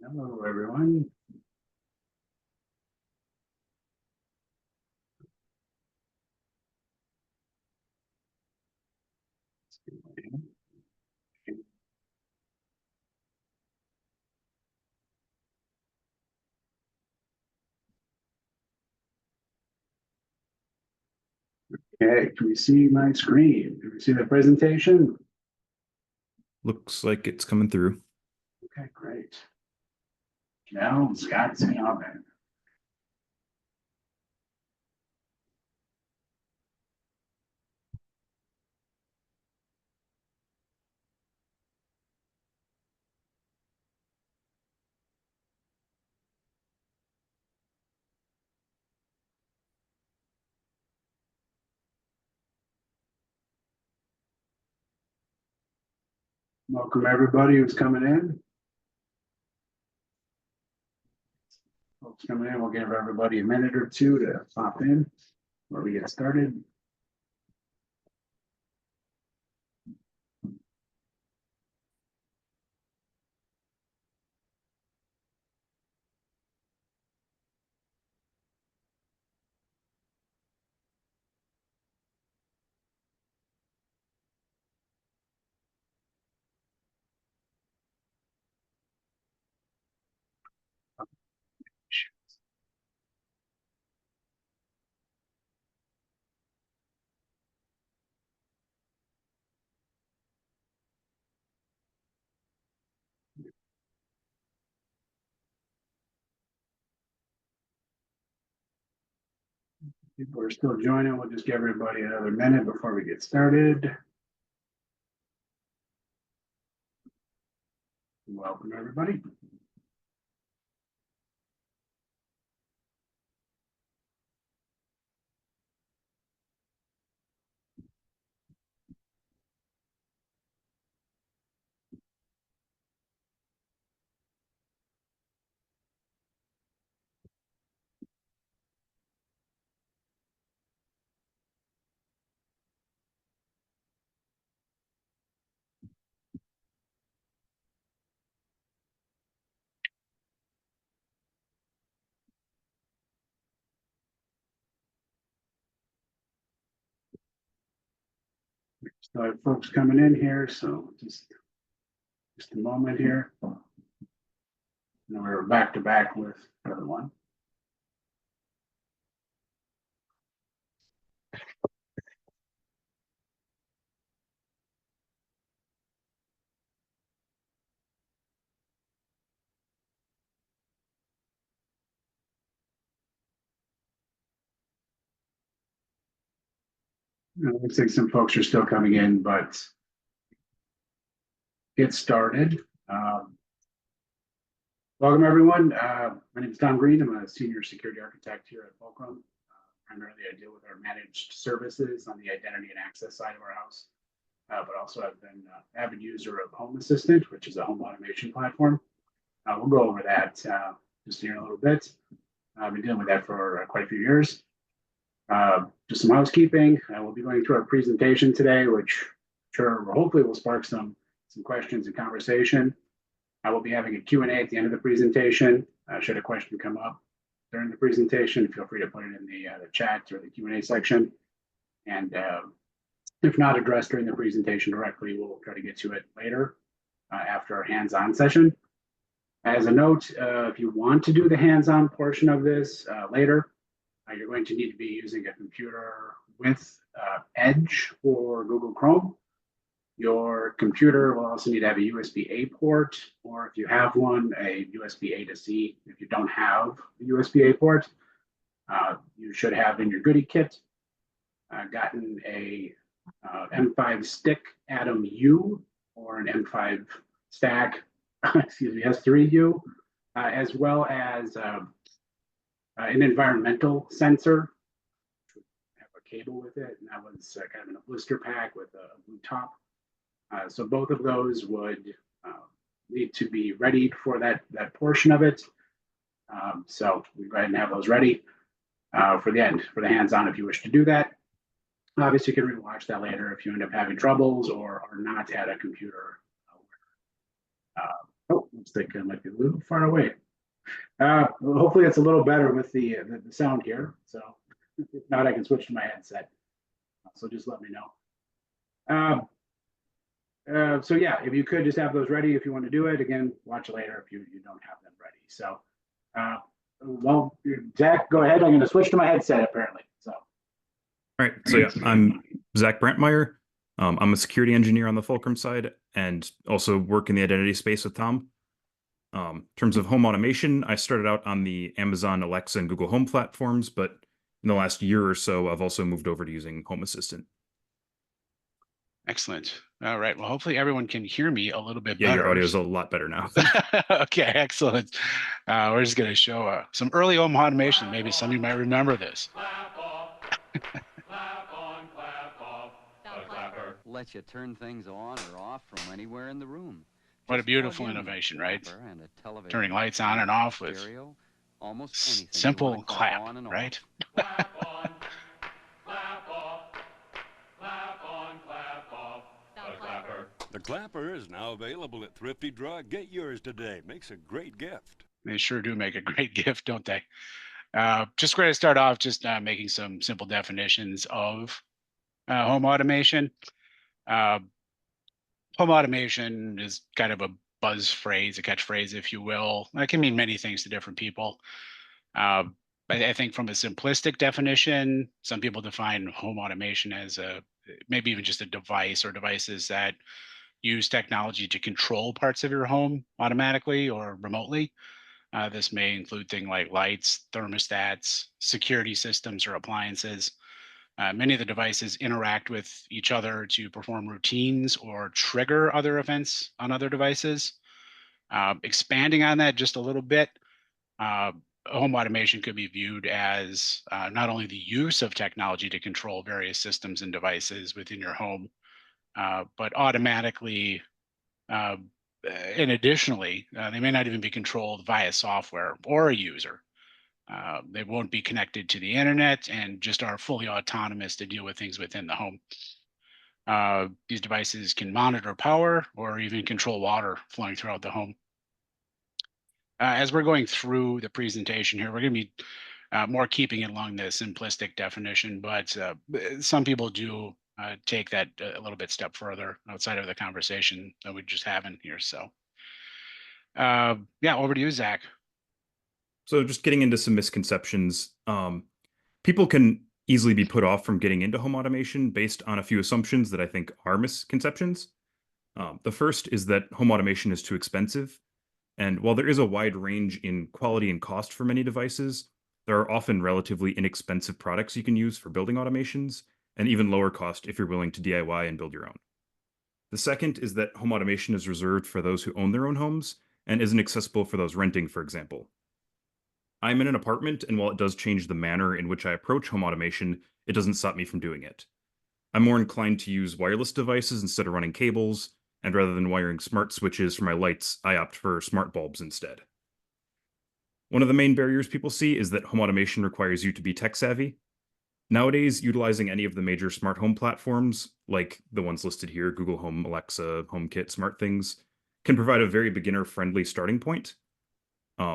Hello, everyone. Okay, can we see my screen? Can we see the presentation? Looks like it's coming through. Okay, great. Now, Scott's in on. Welcome, everybody who's coming in. Folks coming in, we'll give everybody a minute or two to pop in before we get started. People are still joining. We'll just give everybody another minute before we get started. Welcome, everybody. Still have folks coming in here, so just a moment here. And we're back to back with the other one. Looks like some folks are still coming in, but get started. Welcome, everyone. My name is Tom Green. I'm a senior security architect here at Fulcrum. Primarily, I deal with our managed services on the identity and access side of our house, but also I've been an avid user of Home Assistant, which is a home automation platform. We'll go over that just here in a little bit. I've been dealing with that for quite a few years. Just some housekeeping. We'll be going through our presentation today, which sure hopefully will spark some questions and conversation. I will be having a Q&A at the end of the presentation. Should a question come up during the presentation, feel free to put it in the chat or the Q&A section. And if not addressed during the presentation directly, we'll try to get to it later after our hands-on session. As a note, if you want to do the hands-on portion of this later, you're going to need to be using a computer with Edge or Google Chrome. Your computer will also need to have a USB-A port, or if you have one, a USB-A to C. If you don't have a USB-A port, you should have in your goodie kit gotten a M5 stick Atom U or an M5 stack, excuse me, S3U, as well as an environmental sensor. Have a cable with it, and that was kind of in a blister pack with a blue top. So both of those would need to be ready for that portion of it. So we go ahead and have those ready for the end, for the hands-on if you wish to do that. Obviously, you can rewatch that later if you end up having troubles or are not at a computer. Oh, Looks like I might be a little far away. Well, hopefully it's a little better with the sound here. So if not, I can switch to my headset. So just let me know. So yeah, if you could just have those ready if you want to do it. Again, watch later if you don't have them ready. So, well, Zach, go ahead. I'm going to switch to my headset apparently. So. All right. So yeah, I'm Zach Brantmeyer. I'm a security engineer on the Fulcrum side and also work in the identity space with Tom. In terms of home automation, I started out on the Amazon Alexa and Google Home platforms, but in the last year or so, I've also moved over to using Home Assistant. Excellent. All right. Well, hopefully everyone can hear me a little bit Yeah, better. your audio is a lot better now. Okay, excellent. We're just going to show some early home automation. Maybe some of you might remember this. Let you turn things on or off from anywhere in the room. What a Just beautiful plug in innovation, the right? clapper and a television, Turning lights on and off with stereo, almost anything you simple wanna keep clap, on and off. right? Clap on, clap off, clap on, clap off, the clapper. The clapper is now available at Thrifty Drug. Get yours today. Makes a great gift. They sure do make a great gift, don't they? Just going to start off just making some simple definitions of home automation. Home automation is kind of a buzz phrase, a catchphrase, if you will. It can mean many things to different people. I think from a simplistic definition, some people define home automation as maybe even just a device or devices that use technology to control parts of your home automatically or remotely. This may include things like lights, thermostats, security systems, or appliances. Many of the devices interact with each other to perform routines or trigger other events on other devices. Expanding on that just a little bit, home automation could be viewed as not only the use of technology to control various systems and devices within your home, but automatically and additionally, they may not even be controlled via software or a user. They won't be connected to the internet and just are fully autonomous to deal with things within the home. These devices can monitor power or even control water flowing throughout the home. As we're going through the presentation here, we're going to be more keeping it along the simplistic definition, but some people do take that a little bit step further outside of the conversation that we're just having here. So yeah, over to you, Zach. So just getting into some misconceptions, people can easily be put off from getting into home automation based on a few assumptions that I think are misconceptions. The first is that home automation is too expensive. And while there is a wide range in quality and cost for many devices, there are often relatively inexpensive products you can use for building automations, and even lower cost if you're willing to DIY and build your own. The second is that home automation is reserved for those who own their own homes and isn't accessible for those renting, for example. I'm in an apartment, and while it does change the manner in which I approach home automation, it doesn't stop me from doing it. I'm more inclined to use wireless devices instead of running cables, and rather than wiring smart switches for my lights, I opt for smart bulbs instead. One of the main barriers people see is that home automation requires you to be tech savvy. Nowadays, utilizing any of the major smart home platforms, like the ones listed here, Google Home, Alexa, HomeKit, SmartThings, can provide a very beginner-friendly starting point.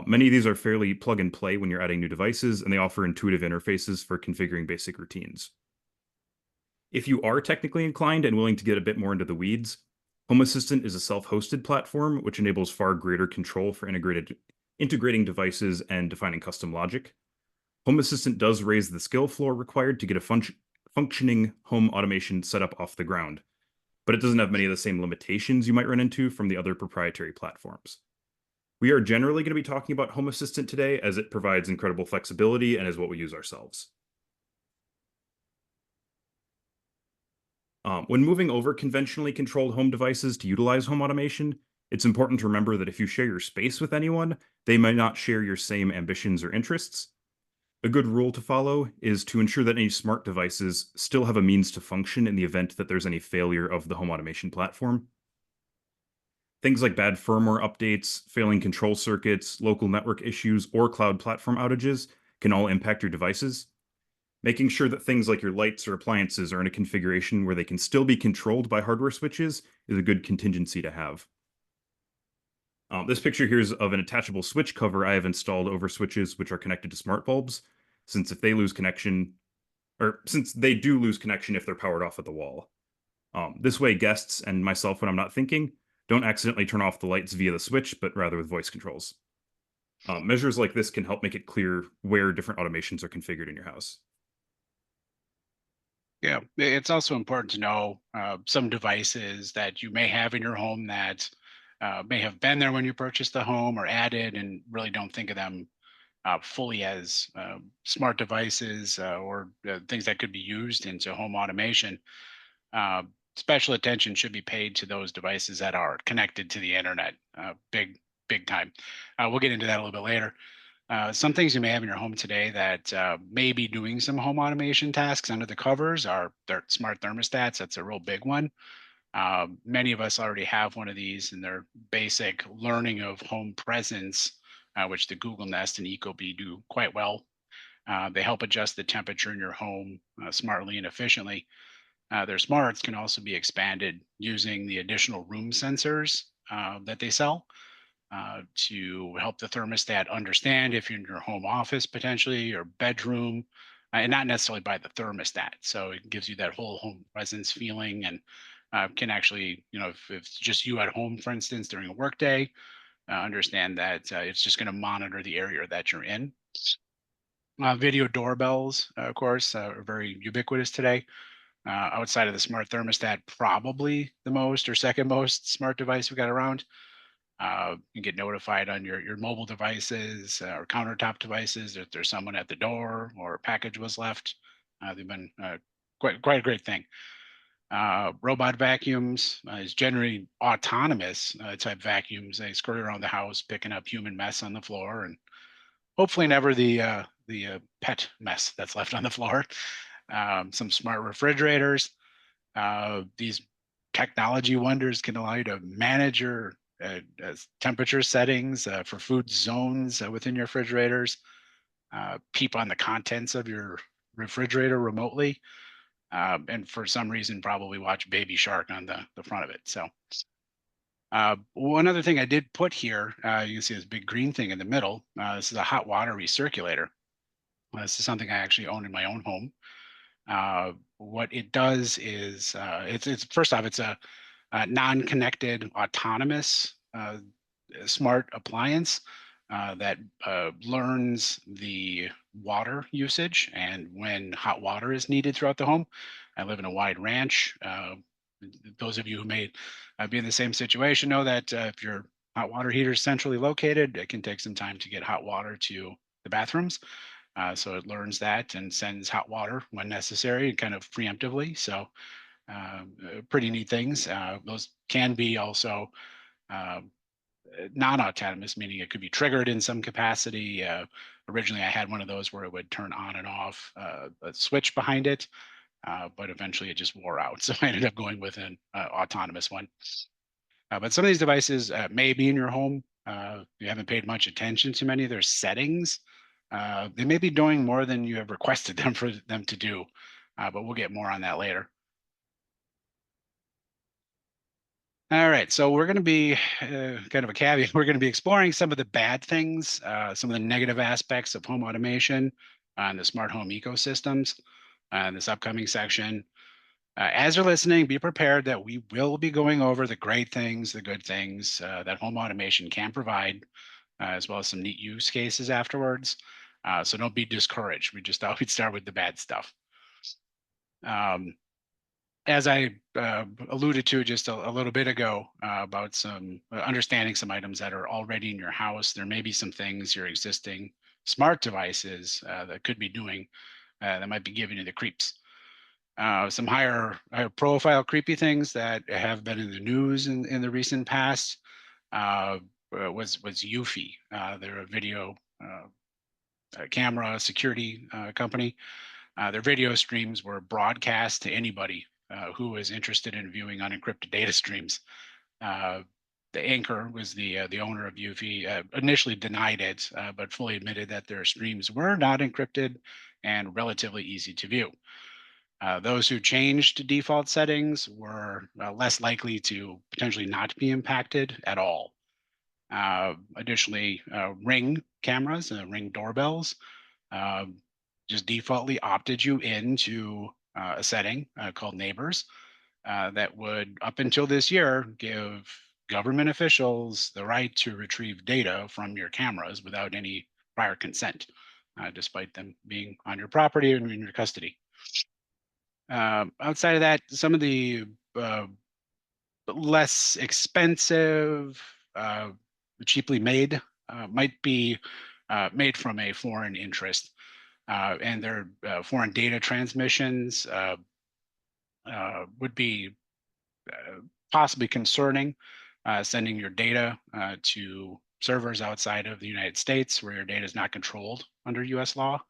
Many of these are fairly plug and play when you're adding new devices, and they offer intuitive interfaces for configuring basic routines. If you are technically inclined and willing to get a bit more into the weeds, Home Assistant is a self-hosted platform which enables far greater control for integrating devices and defining custom logic. Home Assistant does raise the skill floor required to get a functioning home automation setup off the ground, but it doesn't have many of the same limitations you might run into from the other proprietary platforms. We are generally going to be talking about Home Assistant today as it provides incredible flexibility and is what we use ourselves. When moving over conventionally controlled home devices to utilize home automation, it's important to remember that if you share your space with anyone, they might not share your same ambitions or interests. A good rule to follow is to ensure that any smart devices still have a means to function in the event that there's any failure of the home automation platform. Things like bad firmware updates, failing control circuits, local network issues, or cloud platform outages can all impact your devices. Making sure that things like your lights or appliances are in a configuration where they can still be controlled by hardware switches is a good contingency to have. This picture here is of an attachable switch cover I have installed over switches which are connected to smart bulbs, since if they lose connection, or since they do lose connection if they're powered off at the wall. This way, guests and myself, when I'm not thinking, don't accidentally turn off the lights via the switch, but rather with voice controls. Measures like this can help make it clear where different automations are configured in your house. Yeah, it's also important to know some devices that you may have in your home that may have been there when you purchased the home or added, and really don't think of them fully as smart devices or things that could be used into home automation. Uh, Special attention should be paid to those devices that are connected to the internet. Big time. We'll get into that a little bit later. Some things you may have in your home today that may be doing some home automation tasks under the covers are their smart thermostats. That's a real big one. Many of us already have one of these in their basic learning of home presence, which the Google Nest and Ecobee do quite well. They help adjust the temperature in your home smartly and efficiently. Their smarts can also be expanded using the additional room sensors that they sell to help the thermostat understand if you're in your home office potentially or bedroom, and not necessarily by the thermostat. So it gives you that whole home presence feeling, and can actually, if it's just you at home, for instance, during a workday, understand that it's just going to monitor the area that you're in. Video doorbells, of course, are very ubiquitous today. Outside of the smart thermostat, probably the most or second most smart device we got around. You get notified on your mobile devices or countertop devices if there's someone at the door or a package was left. They've been quite a great thing. Robot vacuums is generally autonomous type vacuums. They skirt around the house, picking up human mess on the floor, and hopefully never the pet mess that's left on the floor. Some smart refrigerators. These technology wonders can allow you to manage your temperature settings for food zones within your refrigerators, peep on the contents of your refrigerator remotely, and for some reason probably watch Baby Shark on the front of it. So one other thing I did put here, you can see this big green thing in the middle. This is a hot water recirculator. This is something I actually own in my own home. What it does is it's first off, it's a non-connected autonomous smart appliance that learns the water usage and when hot water is needed throughout the home. I live in a wide ranch. Those of you who may be in the same situation know that if your hot water heater is centrally located, it can take some time to get hot water to the bathrooms. So it learns that and sends hot water when necessary, kind of preemptively. So pretty neat things. Those can be also uh, non-autonomous, meaning it could be triggered in some capacity. Originally, I had one of those where it would turn on and off a switch behind it, but eventually it just wore out. So I ended up going with an autonomous one. But some of these devices may be in your home. You haven't paid much attention to many of their settings. They may be doing more than you have requested them for them to do, but we'll get more on that later. All right, so we're going to be kind of a caveat. We're going to be exploring some of the bad things, some of the negative aspects of home automation and the smart home ecosystems in this upcoming section. As you're listening, be prepared that we will be going over the great things, the good things that home automation can provide, as well as some neat use cases afterwards. So don't be discouraged. We just thought we'd start with the bad stuff. As I alluded to just a little bit ago about some understanding some items that are already in your house, there may be some things your existing smart devices that could be doing that might be giving you the creeps. Some higher profile creepy things that have been in the news in the recent past was Eufy. They're a video camera security company. Their video streams were broadcast to anybody who was interested in viewing unencrypted data streams. The anchor was the owner of Eufy, initially denied it, but fully admitted that their streams were not encrypted and relatively easy to view. Those who changed default settings were less likely to potentially not be impacted at all. Additionally, Ring cameras, Ring doorbells, just defaultly opted you into a setting called Neighbors that would, up until this year, give government officials the right to retrieve data from your cameras without any prior consent, despite them being on your property and in your custody. Outside of that, some of the less expensive, cheaply made, might be made from a foreign interest, and their foreign data transmissions would be possibly concerning, sending your data to servers outside of the United States where your data is not controlled under US law.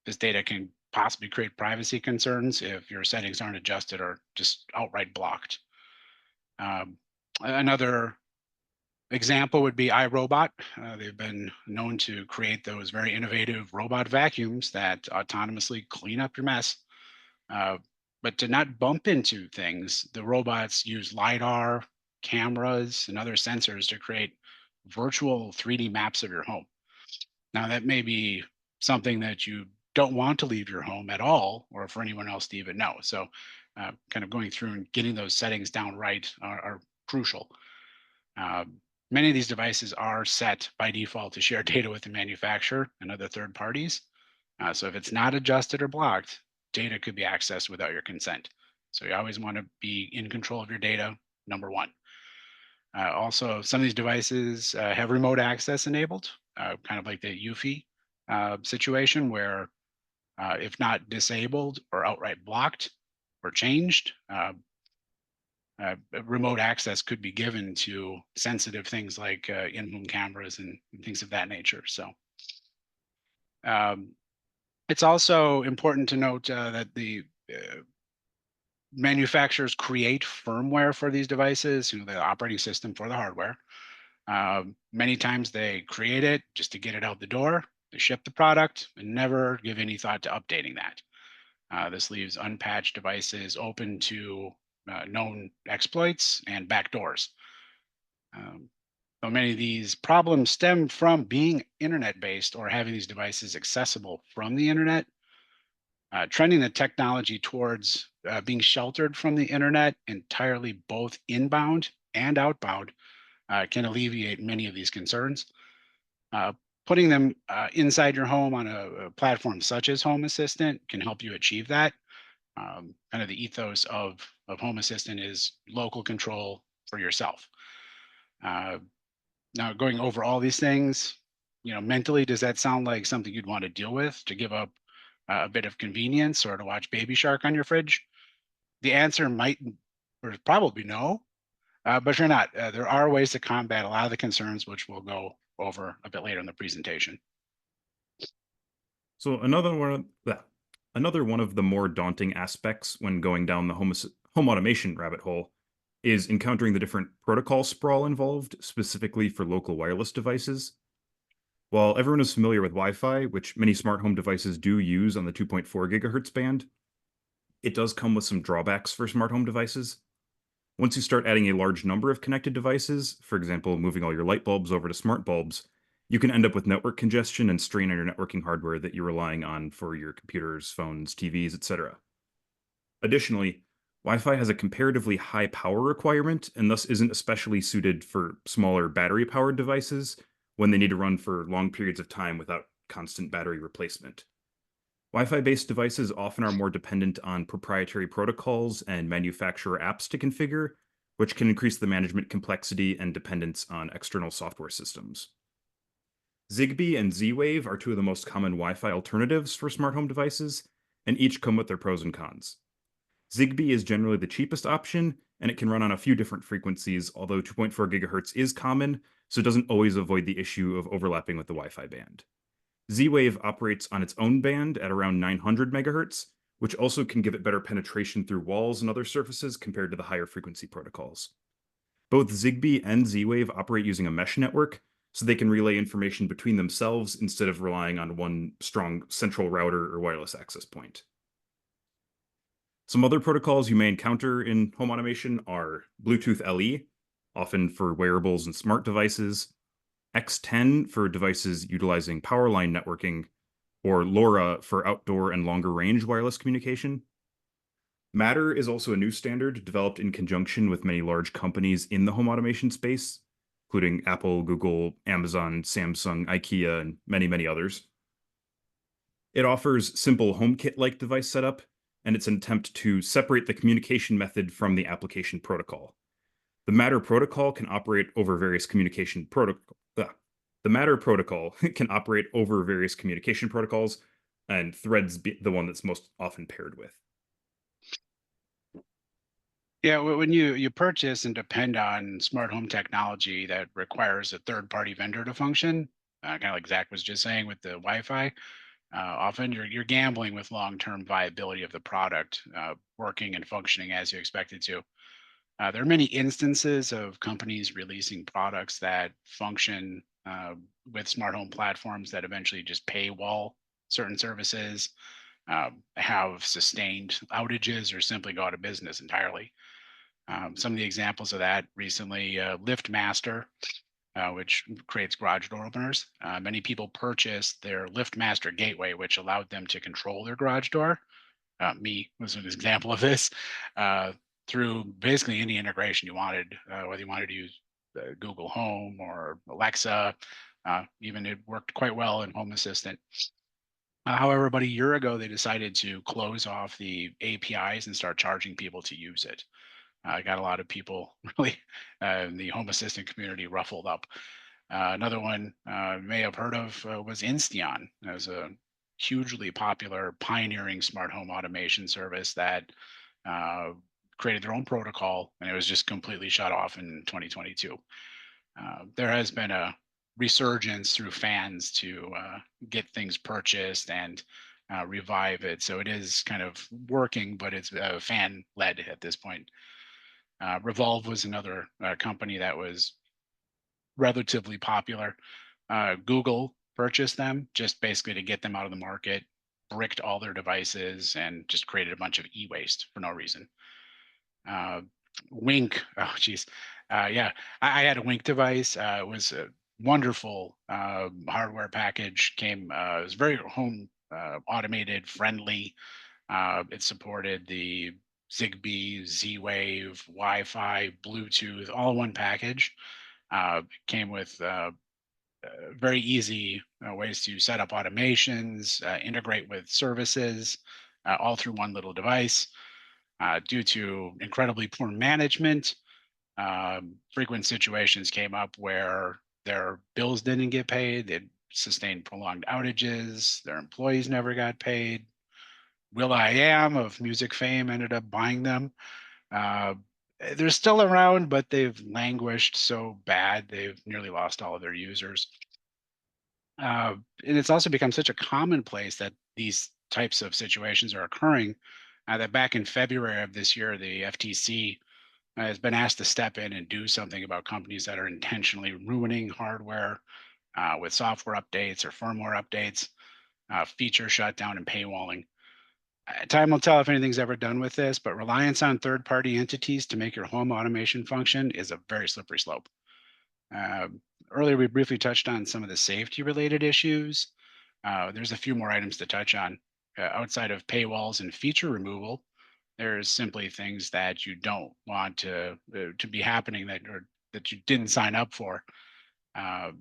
This data can possibly create privacy concerns if your settings aren't adjusted or just outright blocked. Another example would be iRobot. They've been known to create those very innovative robot vacuums that autonomously clean up your mess. But to not bump into things, the robots use LiDAR, cameras, and other sensors to create virtual 3D maps of your home. Now, that may be something that you don't want to leave your home at all, or for anyone else to even know. So, kind of going through and getting those settings down right are crucial. Many of these devices are set by default to share data with the manufacturer and other third parties. So if it's not adjusted or blocked, data could be accessed without your consent. So you always want to be in control of your data, number one. Also, some of these devices have remote access enabled, kind of like the UFI situation where if not disabled or outright blocked or changed, remote access could be given to sensitive things like in-home cameras and things of that nature. So it's also important to note that the manufacturers create firmware for these devices, the operating system for the hardware. Many times they create it just to get it out the door. They ship the product and never give any thought to updating that. This leaves unpatched devices open to known exploits and backdoors. So many of these problems stem from being internet-based or having these devices accessible from the internet. Trending the technology towards being sheltered from the internet entirely, both inbound and outbound, can alleviate many of these concerns. Putting them inside your home on a platform such as Home Assistant can help you achieve that. Kind of the ethos of Home Assistant is local control for yourself. Now, going over all these things, mentally, does that sound like something you'd want to deal with, to give up a bit of convenience or to watch Baby Shark on your fridge? The answer might or probably no, but if you're not, there are ways to combat a lot of the concerns, which we'll go over a bit later in the presentation. So another one of the more daunting aspects when going down the home automation rabbit hole is encountering the different protocol sprawl involved, specifically for local wireless devices. While everyone is familiar with Wi-Fi, which many smart home devices do use on the 2.4 gigahertz band, it does come with some drawbacks for smart home devices. Once you start adding a large number of connected devices, for example, moving all your light bulbs over to smart bulbs, you can end up with network congestion and strain on your networking hardware that you're relying on for your computers, phones, TVs, etc. Additionally, Wi-Fi has a comparatively high power requirement and thus isn't especially suited for smaller battery-powered devices when they need to run for long periods of time without constant battery replacement. Wi-Fi-based devices often are more dependent on proprietary protocols and manufacturer apps to configure, which can increase the management complexity and dependence on external software systems. Zigbee and Z-Wave are two of the most common Wi-Fi alternatives for smart home devices, and each come with their pros and cons. Zigbee is generally the cheapest option, and it can run on a few different frequencies, although 2.4 gigahertz is common, so it doesn't always avoid the issue of overlapping with the Wi-Fi band. Z-Wave operates on its own band at around 900 megahertz, which also can give it better penetration through walls and other surfaces compared to the higher frequency protocols. Both Zigbee and Z-Wave operate using a mesh network, so they can relay information between themselves instead of relying on one strong central router or wireless access point. Some other protocols you may encounter in home automation are Bluetooth LE, often for wearables and smart devices, X10 for devices utilizing power line networking, or LoRa for outdoor and longer range wireless communication. Matter is also a new standard developed in conjunction with many large companies in the home automation space, including Apple, Google, Amazon, Samsung, IKEA, and many, many others. It offers simple HomeKit-like device setup, and it's an attempt to separate the communication method from the application protocol. The Matter protocol can operate over various communication protocol. The Matter protocol can operate over various communication protocols, and Threads be the one that's most often paired with. Yeah, when you purchase and depend on smart home technology that requires a third-party vendor to function, kind of like Zach was just saying with the Wi-Fi, often you're gambling with long-term viability of the product working and functioning as you expect it to. There are many instances of companies releasing products that function with smart home platforms that eventually just paywall certain services, have sustained outages, or simply go out of business entirely. Some of the examples of that recently, LiftMaster, which creates garage door openers. Many people purchased their LiftMaster gateway, which allowed them to control their garage door. Me was an example of this, uh, through basically any integration you wanted, whether you wanted to use Google Home or Alexa. Even it worked quite well in Home Assistant. However, about a year ago, they decided to close off the APIs and start charging people to use it. I got a lot of people really in the Home Assistant community ruffled up. Another one you may have heard of was Insteon. It was a hugely popular, pioneering smart home automation service that uh, created their own protocol, and it was just completely shut off in 2022. There has been a resurgence through fans to get things purchased and revive it. So it is kind of working, but it's fan led at this point. Revolve was another company that was relatively popular. Google purchased them just basically to get them out of the market, bricked all their devices, and just created a bunch of e-waste for no reason. Uh, Wink, oh geez, yeah, I had a Wink device. It was a wonderful hardware package. It was very home automated, friendly. It supported the Zigbee, Z-Wave, Wi-Fi, Bluetooth, all in one package. Came with very easy ways to set up automations, integrate with services, all through one little device. Due to incredibly poor management, frequent situations came up where their bills didn't get paid. They sustained prolonged outages. Their employees never got paid. Will I Am of music fame ended up buying them. Uh, they're still around, but they've languished so bad they've nearly lost all of their users. And it's also become such a commonplace that these types of situations are occurring that back in February of this year, the FTC has been asked to step in and do something about companies that are intentionally ruining hardware with software updates or firmware updates, feature shutdown, and paywalling. Time will tell if anything's ever done with this, but reliance on third-party entities to make your home automation function is a very slippery slope. Uh, Earlier, we briefly touched on some of the safety-related issues. There's a few more items to touch on. Outside of paywalls and feature removal, there's simply things that you don't want to be happening that you didn't sign up for. Uh,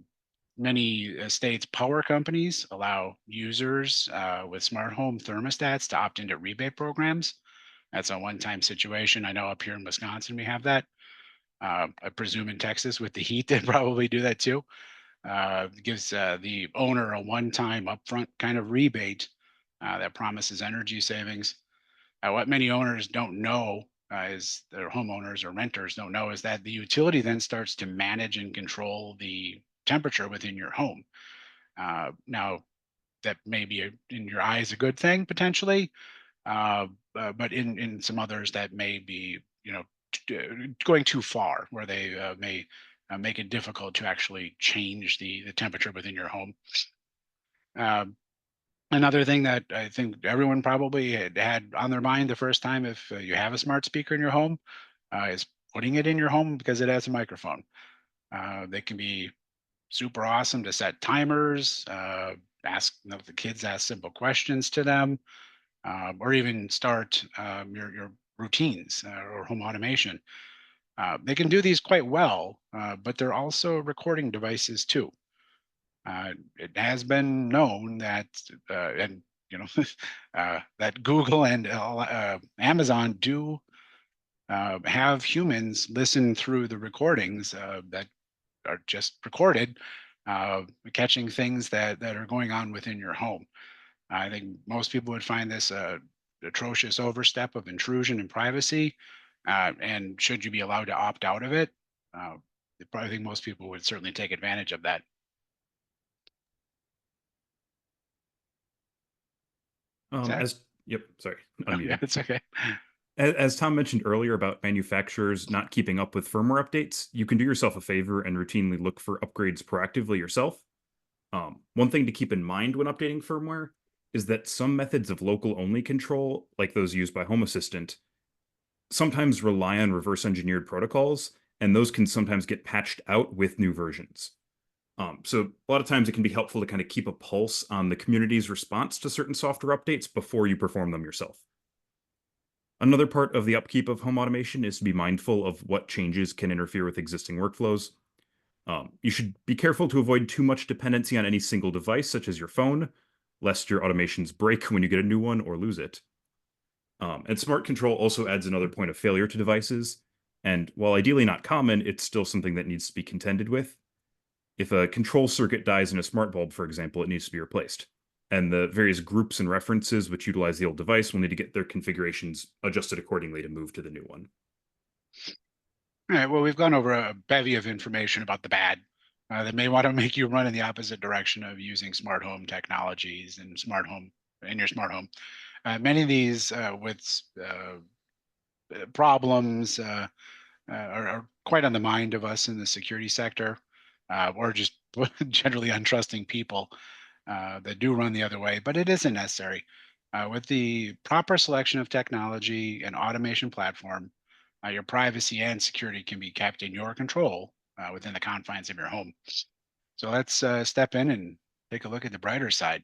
Many states' power companies allow users with smart home thermostats to opt into rebate programs. That's a one-time situation. I know up here in Wisconsin we have that. I presume in Texas with the heat, they probably do that too. Gives the owner a one-time upfront kind of rebate that promises energy savings. What many owners don't know is their homeowners or renters don't know is that the utility then starts to manage and control the temperature within your home. Now, that may be in your eyes a good thing potentially, but in some others that may be, going too far, where they may make it difficult to actually change the temperature within your home. Um, Another thing that I think everyone probably had on their mind the first time, if you have a smart speaker in your home, is putting it in your home because it has a microphone. They can be super awesome to set timers, the kids ask simple questions to them, or even start your routines or home automation. They can do these quite well, but they're also recording devices too. It has been known that, and you know, that Google and Amazon do have humans listen through the recordings that are just recorded, catching things that are going on within your home. I think most people would find this a atrocious overstep of intrusion and privacy. And should you be allowed to opt out of it, I probably think most people would certainly take advantage of that. Zach? Sorry, Oh, yeah, unmuted. it's okay. As Tom mentioned earlier about manufacturers not keeping up with firmware updates, you can do yourself a favor and routinely look for upgrades proactively yourself. One thing to keep in mind when updating firmware is that some methods of local only control, like those used by Home Assistant, sometimes rely on reverse engineered protocols, and those can sometimes get patched out with new versions. So a lot of times it can be helpful to kind of keep a pulse on the community's response to certain software updates before you perform them yourself. Another part of the upkeep of home automation is to be mindful of what changes can interfere with existing workflows. You should be careful to avoid too much dependency on any single device, such as your phone, lest your automations break when you get a new one or lose it. And smart control also adds another point of failure to devices. And while ideally not common, it's still something that needs to be contended with. If a control circuit dies in a smart bulb, for example, it needs to be replaced. And the various groups and references which utilize the old device will need to get their configurations adjusted accordingly to move to the new one. All right, well, we've gone over a bevy of information about the bad that may want to make you run in the opposite direction of using smart home technologies and smart home in your smart home. Many of these with problems are quite on the mind of us in the security sector, or just generally untrusting people that do run the other way, but it isn't necessary. With the proper selection of technology and automation platform, your privacy and security can be kept in your control within the confines of your home. So let's step in and take a look at the brighter side.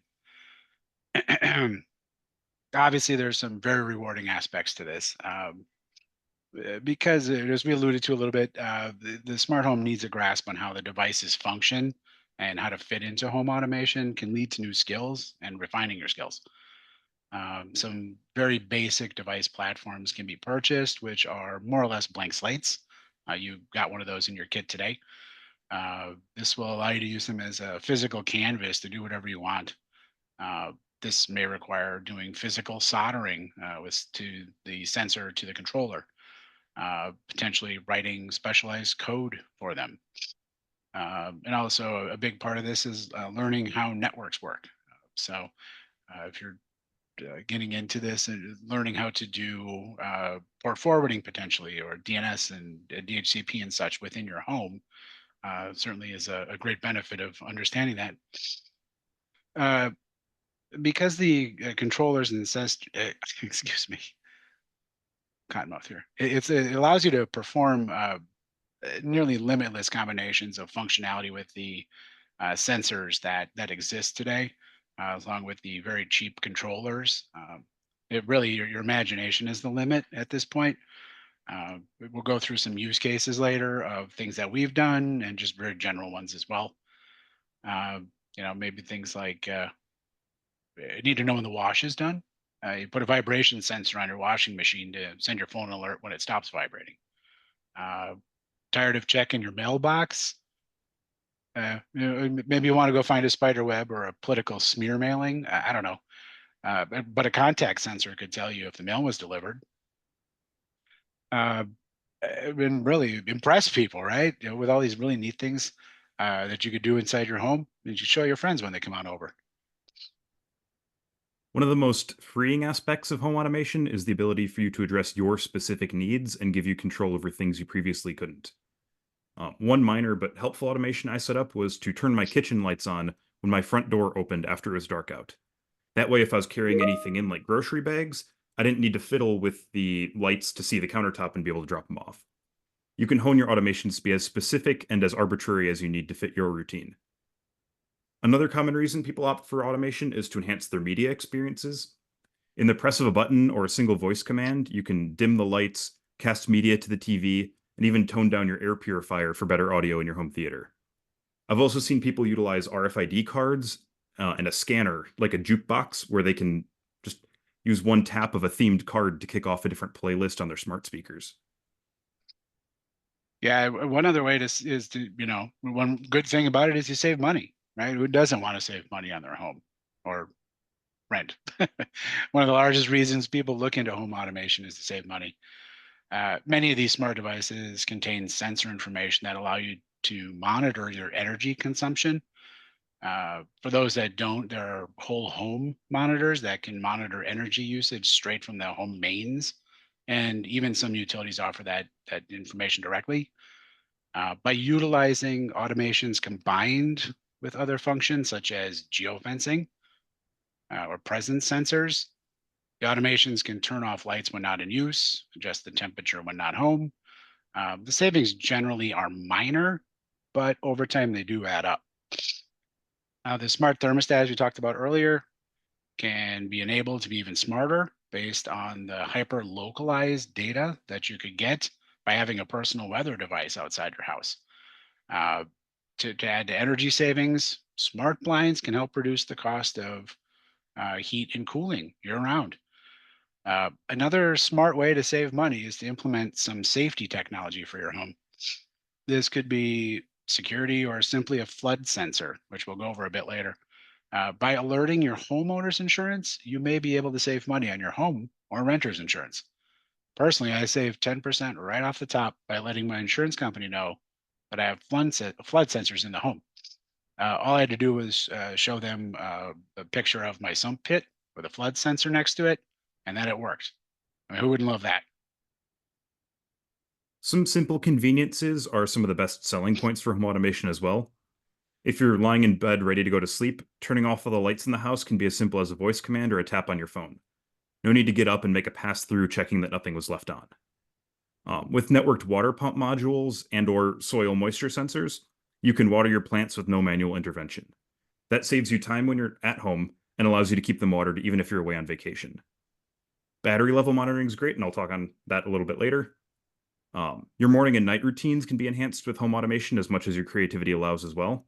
Obviously, there's some very rewarding aspects to this. Because as we alluded to a little bit, the smart home needs a grasp on how the devices function and how to fit into home automation can lead to new skills and refining your skills. Some very basic device platforms can be purchased, which are more or less blank slates. You got one of those in your kit today. This will allow you to use them as a physical canvas to do whatever you want. This may require doing physical soldering to the sensor to the controller, potentially writing specialized code for them. And also a big part of this is learning how networks work. So if you're getting into this and learning how to do port forwarding potentially, or DNS and DHCP and such within your home, certainly is a great benefit of understanding that. Because the controllers and excuse me, cottonmouth here. It allows you to perform nearly limitless combinations of functionality with the sensors that exist today, along with the very cheap controllers. It really your imagination is the limit at this point. We'll go through some use cases later of things that we've done and just very general ones as well. Maybe things like you need to know when the wash is done. You put a vibration sensor on your washing machine to send your phone alert when it stops vibrating. Tired of checking your mailbox? Maybe you want to go find a spider web or a political smear mailing. I don't know. But a contact sensor could tell you if the mail was delivered. And really impress people, right? With all these really neat things that you could do inside your home, and you show your friends when they come on over. One of the most freeing aspects of home automation is the ability for you to address your specific needs and give you control over things you previously couldn't. One minor but helpful automation I set up was to turn my kitchen lights on when my front door opened after it was dark out. That way, if I was carrying anything in like grocery bags, I didn't need to fiddle with the lights to see the countertop and be able to drop them off. You can hone your automations to be as specific and as arbitrary as you need to fit your routine. Another common reason people opt for automation is to enhance their media experiences. In the press of a button or a single voice command, you can dim the lights, cast media to the TV, and even tone down your air purifier for better audio in your home theater. I've also seen people utilize RFID cards and a scanner, like a jukebox, where they can just use one tap of a themed card to kick off a different playlist on their smart speakers. Yeah, one other way is to, one good thing about it is you save money, right? Who doesn't want to save money on their home or rent? One of the largest reasons people look into home automation is to save money. Many of these smart devices contain sensor information that allow you to monitor your energy consumption. For those that don't, there are whole home monitors that can monitor energy usage straight from the home mains, and even some utilities offer that information directly. By utilizing automations combined with other functions such as geofencing or presence sensors, the automations can turn off lights when not in use, adjust the temperature when not home. The savings generally are minor, but over time they do add up. The smart thermostats we talked about earlier can be enabled to be even smarter based on the hyper localized data that you could get by having a personal weather device outside your house. Uh, to add to energy savings, smart blinds can help reduce the cost of heat and cooling year round. Another smart way to save money is to implement some safety technology for your home. This could be security or simply a flood sensor, which we'll go over a bit later. By alerting your homeowner's insurance, you may be able to save money on your home or renter's insurance. Personally, I save 10% right off the top by letting my insurance company know that I have flood sensors in the home. All I had to do was show them a picture of my sump pit with a flood sensor next to it, and then it worked. I mean, who wouldn't love that? Some simple conveniences are some of the best selling points for home automation as well. If you're lying in bed ready to go to sleep, turning off all the lights in the house can be as simple as a voice command or a tap on your phone. No need to get up and make a pass through checking that nothing was left on. With networked water pump modules and or soil moisture sensors, you can water your plants with no manual intervention. That saves you time when you're at home and allows you to keep them watered even if you're away on vacation. Battery level monitoring is great, and I'll talk on that a little bit later. Your morning and night routines can be enhanced with home automation as much as your creativity allows as well.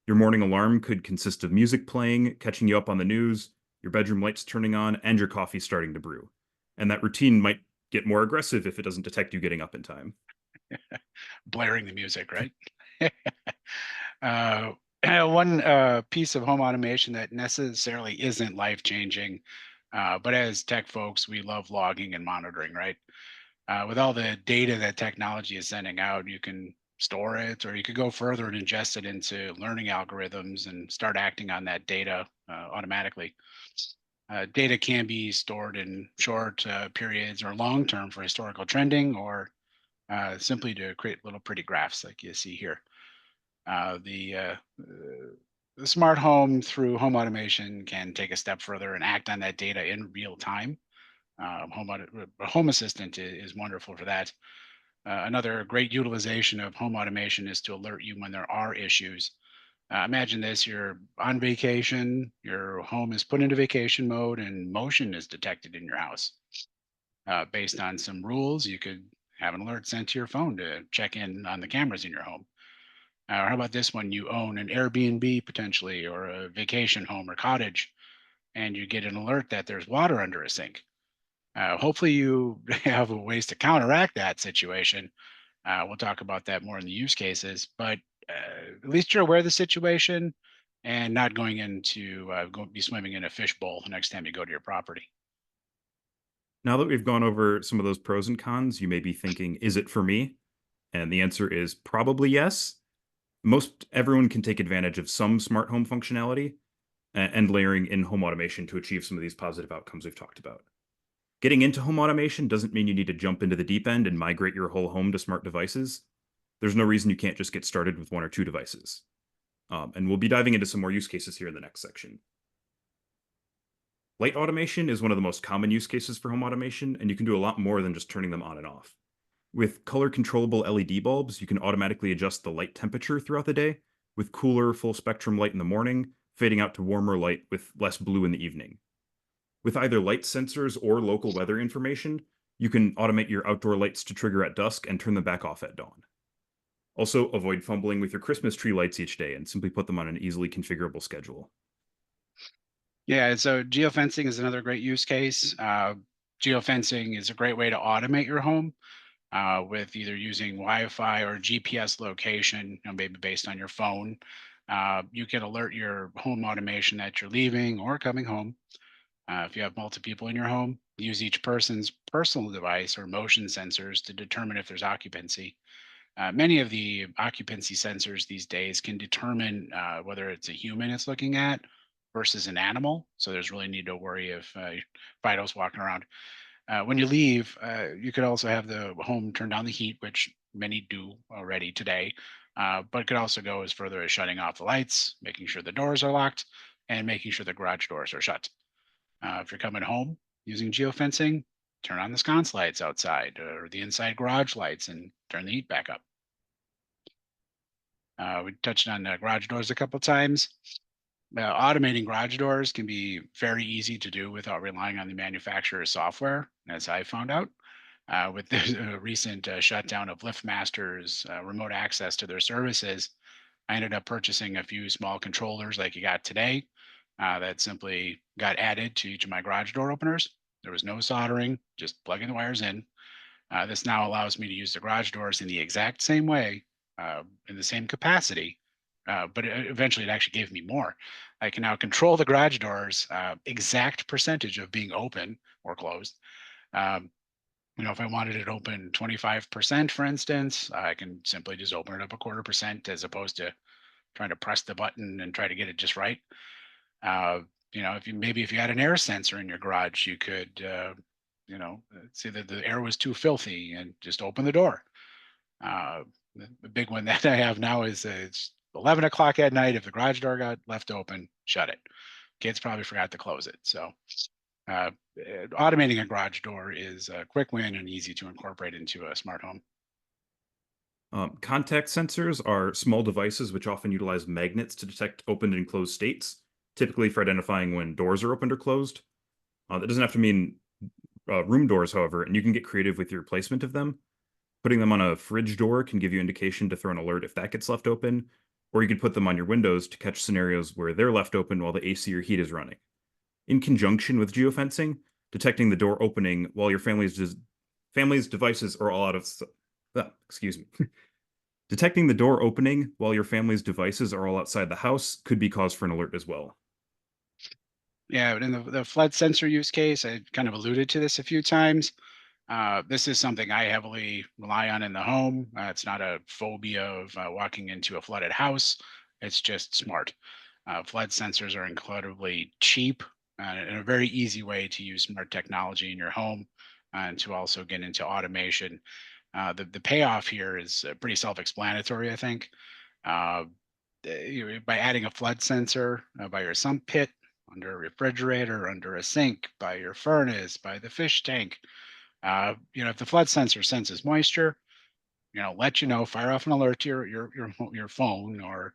Your morning alarm could consist of music playing, catching you up on the news, your bedroom lights turning on, and your coffee starting to brew. And that routine might get more aggressive if it doesn't detect you getting up in time. Blaring the music, right? uh, one piece of home automation that necessarily isn't life changing, but as tech folks, we love logging and monitoring, right? With all the data that technology is sending out, you can store it, or you could go further and ingest it into learning algorithms and start acting on that data automatically. Data can be stored in short periods or long term for historical trending, or simply to create little pretty graphs like you see here. The smart home through home automation can take a step further and act on that data in real time. Home Assistant is wonderful for that. Another great utilization of home automation is to alert you when there are issues. Imagine this: you're on vacation, your home is put into vacation mode, and motion is detected in your house. Based on some rules, you could have an alert sent to your phone to check in on the cameras in your home. Or how about this one? You own an Airbnb potentially, or a vacation home or cottage, and you get an alert that there's water under a sink. Hopefully, you have ways to counteract that situation. We'll talk about that more in the use cases, but at least you're aware of the situation and not going into be swimming in a fishbowl the next time you go to your property. Now that we've gone over some of those pros and cons, you may be thinking, is it for me? And the answer is probably yes. Most everyone can take advantage of some smart home functionality and layering in home automation to achieve some of these positive outcomes we've talked about. Getting into home automation doesn't mean you need to jump into the deep end and migrate your whole home to smart devices. There's no reason you can't just get started with one or two devices. And we'll be diving into some more use cases here in the next section. Light automation is one of the most common use cases for home automation, and you can do a lot more than just turning them on and off. With color controllable LED bulbs, you can automatically adjust the light temperature throughout the day, with cooler full spectrum light in the morning, fading out to warmer light with less blue in the evening. With either light sensors or local weather information, you can automate your outdoor lights to trigger at dusk and turn them back off at dawn. Also, avoid fumbling with your Christmas tree lights each day and simply put them on an easily configurable schedule. Yeah, so geofencing is another great use case. Geofencing is a great way to automate your home with either using Wi-Fi or GPS location, maybe based on your phone. You can alert your home automation that you're leaving or coming home. If you have multiple people in your home, use each person's personal device or motion sensors to determine if there's occupancy. Many of the occupancy sensors these days can determine whether it's a human it's looking at versus an animal. So there's really need to worry if Fido's walking around. When you leave, you could also have the home turn down the heat, which many do already today. But it could also go as further as shutting off the lights, making sure the doors are locked, and making sure the garage doors are shut. If you're coming home using geofencing, turn on the sconce lights outside or the inside garage lights and turn the heat back up. We touched on garage doors a couple times. Automating garage doors can be very easy to do without relying on the manufacturer's software, as I found out. With the recent shutdown of LiftMaster's remote access to their services, I ended up purchasing a few small controllers like you got today that simply got added to each of my garage door openers. There was no soldering, just plugging the wires in. This now allows me to use the garage doors in the exact same way, in the same capacity, but eventually it actually gave me more. I can now control the garage doors exact percentage of being open or closed. Um, if I wanted it open 25%, for instance, I can simply just open it up a 1/4% as opposed to trying to press the button and try to get it just right. Uh, if you had an air sensor in your garage, you could, see that the air was too filthy and just open the door. Uh, the big one that I have now is it's 11 o'clock at night. If the garage door got left open, shut it. Kids probably forgot to close it. So automating a garage door is a quick win and easy to incorporate into a smart home. Contact sensors are small devices which often utilize magnets to detect opened and closed states, typically for identifying when doors are opened or closed. That doesn't have to mean room doors, however, and you can get creative with your placement of them. Putting them on a fridge door can give you indication to throw an alert if that gets left open, or you could put them on your windows to catch scenarios where they're left open while the AC or heat is running. In conjunction with geofencing, detecting the door opening while your family's devices are all out of excuse me. Detecting the door opening while your family's devices are all outside the house could be cause for an alert as well. Yeah, but in the flood sensor use case, I kind of alluded to this a few times. This is something I heavily rely on in the home. It's not a phobia of walking into a flooded house. It's just smart. Flood sensors are incredibly cheap and a very easy way to use smart technology in your home and to also get into automation. The payoff here is pretty self-explanatory, I think. Uh, by adding a flood sensor by your sump pit, under a refrigerator, under a sink, by your furnace, by the fish tank, if the flood sensor senses moisture, let you know, fire off an alert to your phone, or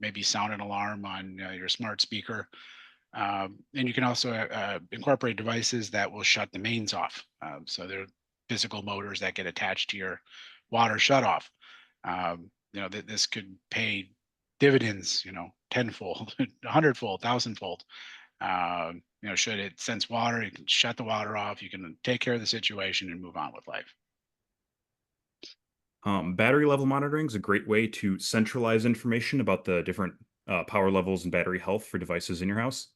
maybe sound an alarm on your smart speaker. And you can also incorporate devices that will shut the mains off. So there are physical motors that get attached to your water shutoff. This could pay dividends, tenfold, hundredfold, thousandfold. Should it sense water, you can shut the water off. You can take care of the situation and move on with life. Battery level monitoring is a great way to centralize information about the different power levels and battery health for devices in your house.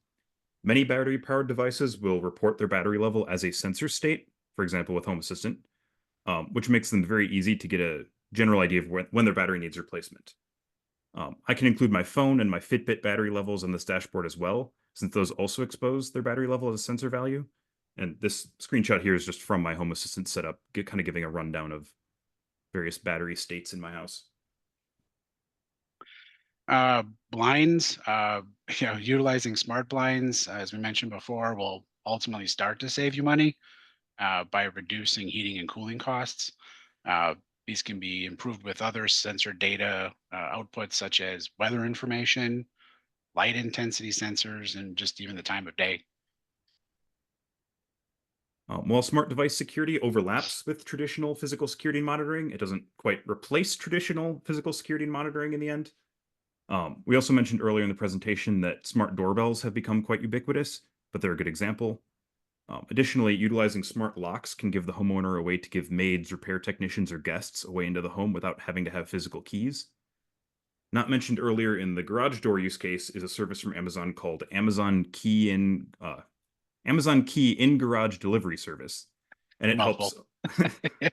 Many battery powered devices will report their battery level as a sensor state, for example, with Home Assistant, which makes them very easy to get a general idea of when their battery needs replacement. I can include my phone and my Fitbit battery levels on this dashboard as well, since those also expose their battery level as a sensor value. And this screenshot here is just from my Home Assistant setup, kind of giving a rundown of various battery states in my house. Blinds, utilizing smart blinds, as we mentioned before, will ultimately start to save you money by reducing heating and cooling costs. These can be improved with other sensor data outputs such as weather information, light intensity sensors, and just even the time of day. While smart device security overlaps with traditional physical security monitoring, it doesn't quite replace traditional physical security monitoring in the end. We also mentioned earlier in the presentation that smart doorbells have become quite ubiquitous, but they're a good example. Additionally, utilizing smart locks can give the homeowner a way to give maids, repair technicians, or guests a way into the home without having to have physical keys. Not mentioned earlier in the garage door use case is a service from Amazon called Amazon Key in Garage Delivery Service, and it helps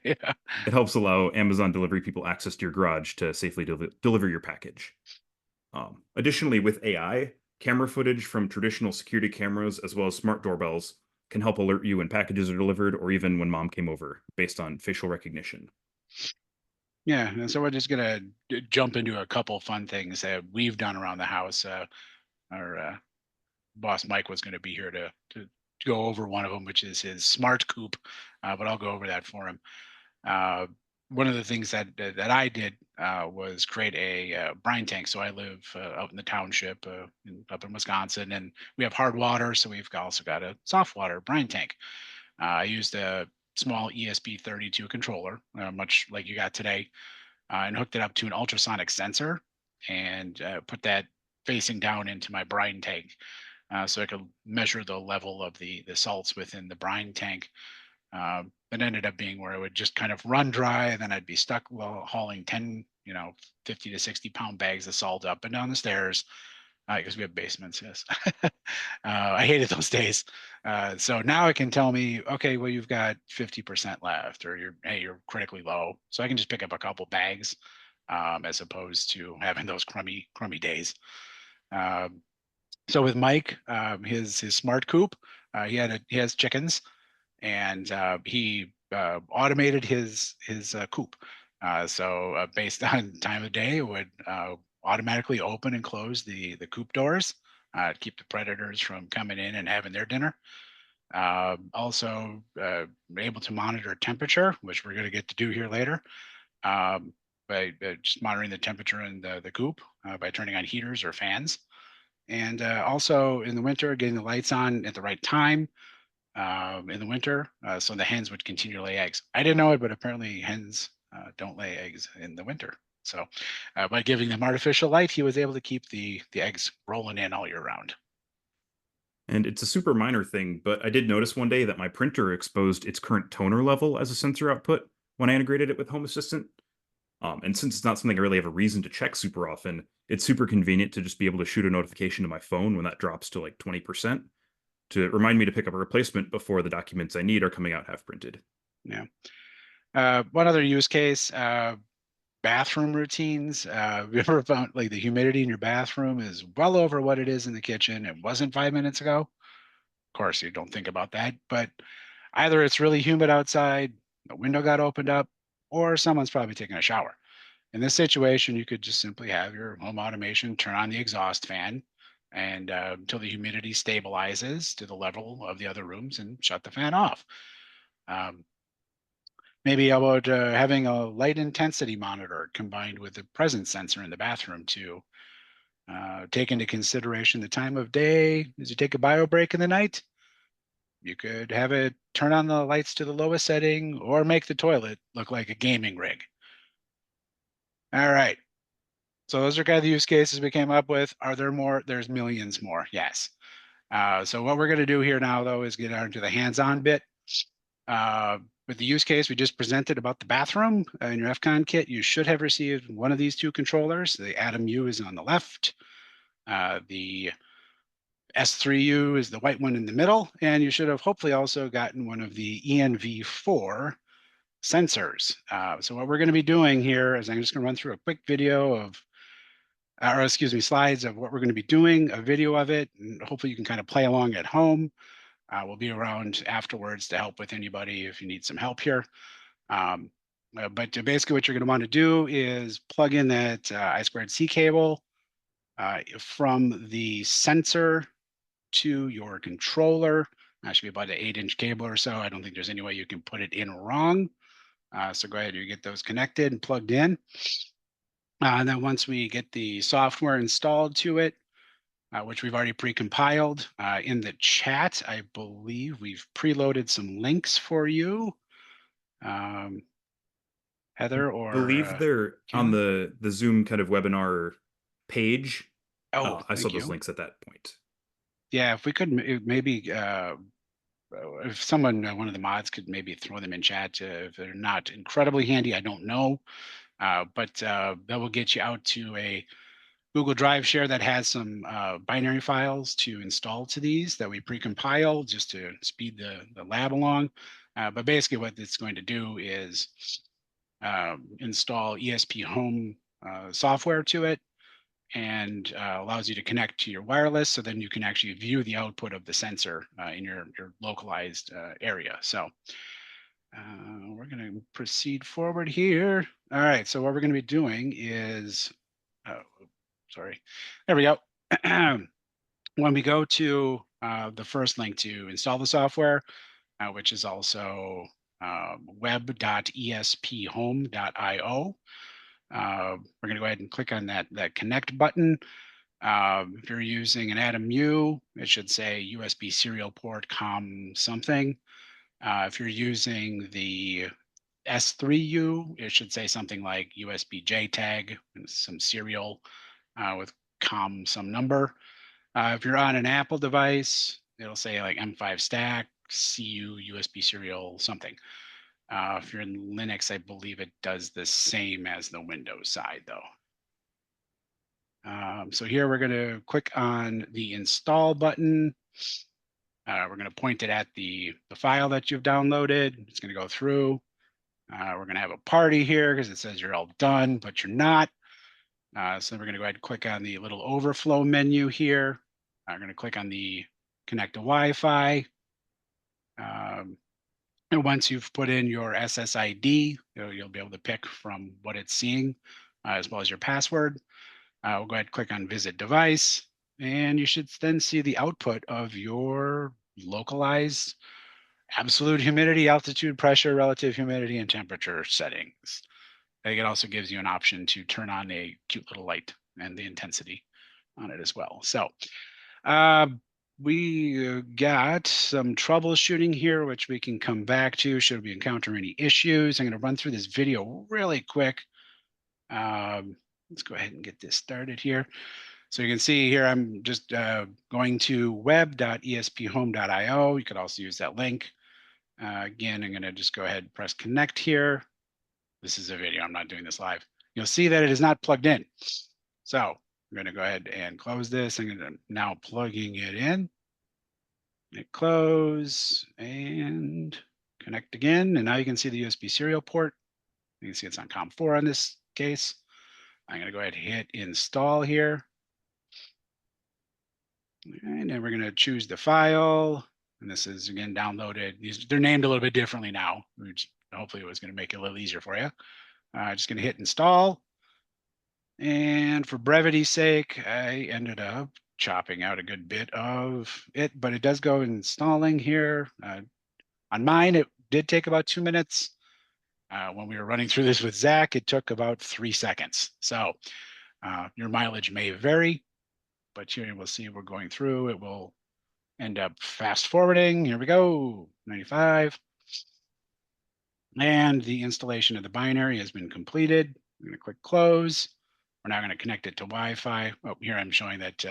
Yeah. it helps allow Amazon delivery people access to your garage to safely deliver your package. Additionally, with AI, camera footage from traditional security cameras as well as smart doorbells can help alert you when packages are delivered or even when mom came over based on facial recognition. Yeah, and so we're just gonna jump into a couple fun things that we've done around the house. Our boss Mike was going to be here to go over one of them, which is his smart coop, but I'll go over that for him. One of the things that I did was create a brine tank. So I live out in the township up in Wisconsin, and we have hard water, so we've also got a soft water brine tank. I used a small ESP32 controller, much like you got today, and hooked it up to an ultrasonic sensor and put that facing down into my brine tank. So I could measure the level of the salts within the brine tank. It ended up being where it would just kind of run dry, and then I'd be stuck hauling 10, 50 to 60-pound bags of salt up and down the stairs because we have basements. Yes, I hated those days. So now it can tell me, okay, well, you've got 50% left, or you're critically low. So I can just pick up a couple bags as opposed to having those crummy days. So with Mike, his smart coop, he has chickens, and he automated his coop. So based on time of day, it would automatically open and close the coop doors to keep the predators from coming in and having their dinner. Also, able to monitor temperature, which we're going to get to do here later. By just monitoring the temperature in the coop by turning on heaters or fans. And also in the winter, getting the lights on at the right time in the winter, so the hens would continue to lay eggs. I didn't know it, but apparently hens don't lay eggs in the winter. So by giving them artificial light, he was able to keep the eggs rolling in all year round. And it's a super minor thing, but I did notice one day that my printer exposed its current toner level as a sensor output when I integrated it with Home Assistant. And since it's not something I really have a reason to check super often, it's super convenient to just be able to shoot a notification to my phone when that drops to like 20% to remind me to pick up a replacement before the documents I need are coming out half printed. Yeah. One other use case, bathroom routines. You ever found like the humidity in your bathroom is well over what it is in the kitchen? It wasn't 5 minutes ago. Of course, you don't think about that, but either it's really humid outside, the window got opened up, or someone's probably taking a shower. In this situation, you could just simply have your home automation turn on the exhaust fan and until the humidity stabilizes to the level of the other rooms and shut the fan off. Um, Maybe about having a light intensity monitor combined with the presence sensor in the bathroom to take into consideration the time of day. As you take a bio break in the night, you could have it turn on the lights to the lowest setting or make the toilet look like a gaming rig. All right. So those are kind of the use cases we came up with. Are there more? There's millions more. Yes. So what we're going to do here now, though, is get on to the hands-on bit. With the use case we just presented about the bathroom in your FCON kit, you should have received one of these two controllers. The Atom U is on the left. The S3U is the white one in the middle. And you should have hopefully also gotten one of the ENV4 sensors. So what we're going to be doing here is I'm just going to run through a quick video of or excuse me, slides of what we're going to be doing, a video of it, and hopefully you can kind of play along at home. We'll be around afterwards to help with anybody if you need some help here. But basically what you're going to want to do is plug in that I2C cable from the sensor to your controller. That should be about an 8-inch cable or so. I don't think there's any way you can put it in wrong. So go ahead and get those connected and plugged in. And then once we get the software installed to it, which we've already pre-compiled in the chat, I believe we've preloaded some links for you. Heather or Believe they're on Karen? the Zoom kind of webinar page. Oh, I saw thank those you. links at that point. Yeah, if we could maybe if someone, one of the mods could maybe throw them in chat. If they're not incredibly handy, I don't know. But that will get you out to a Google Drive share that has some binary files to install to these that we pre-compile just to speed the lab along. But basically what it's going to do is install ESP Home software to it, and allows you to connect to your wireless, so then you can actually view the output of the sensor in your localized area. So we're going to proceed forward here. All right, so what we're going to be doing is, oh, sorry, there we go. When we go to the first link to install the software, which is also web.esphome.io, we're going to go ahead and click on that connect button. If you're using an AtomU, it should say USB serial port COM something. If you're using the S3U, it should say something like USB JTAG and some serial with COM some number. If you're on an Apple device, it'll say like M5 stack, CU, USB serial, something. If you're in Linux, I believe it does the same as the Windows side though. So here we're going to click on the install button. We're going to point it at the file that you've downloaded. It's going to go through. We're going to have a party here because it says you're all done, but you're not. So we're going to go ahead and click on the little overflow menu here. I'm going to click on the connect to Wi-Fi. And once you've put in your SSID, you'll be able to pick from what it's seeing, as well as your password. We'll go ahead and click on visit device, and you should then see the output of your localized absolute humidity, altitude, pressure, relative humidity, and temperature settings. It also gives you an option to turn on a cute little light and the intensity on it as well. So we got some troubleshooting here, which we can come back to should we encounter any issues. I'm going to run through this video really quick. Let's go ahead and get this started here. So you can see here, I'm just going to web.esphome.io. You could also use that link. Again, I'm going to just go ahead and press connect here. This is a video. I'm not doing this live. You'll see that it is not plugged in. So I'm going to go ahead and close this. I'm going to now plugging it in. Hit close and connect again. And now you can see the USB serial port. You can see it's on COM4 in this case. I'm going to go ahead and hit install here. And then we're going to choose the file. And this is again downloaded. They're named a little bit differently now, which hopefully it was going to make it a little easier for you. Just going to hit install. And for brevity's sake, I ended up chopping out a good bit of it, but it does go installing here. On mine, it did take about 2 minutes. When we were running through this with Zach, it took about 3 seconds. So your mileage may vary, but here we'll see we're going through. It will end up fast forwarding. Here we go, 95. And the installation of the binary has been completed. I'm going to click close. We're now going to connect it to Wi-Fi. Oh, here I'm showing that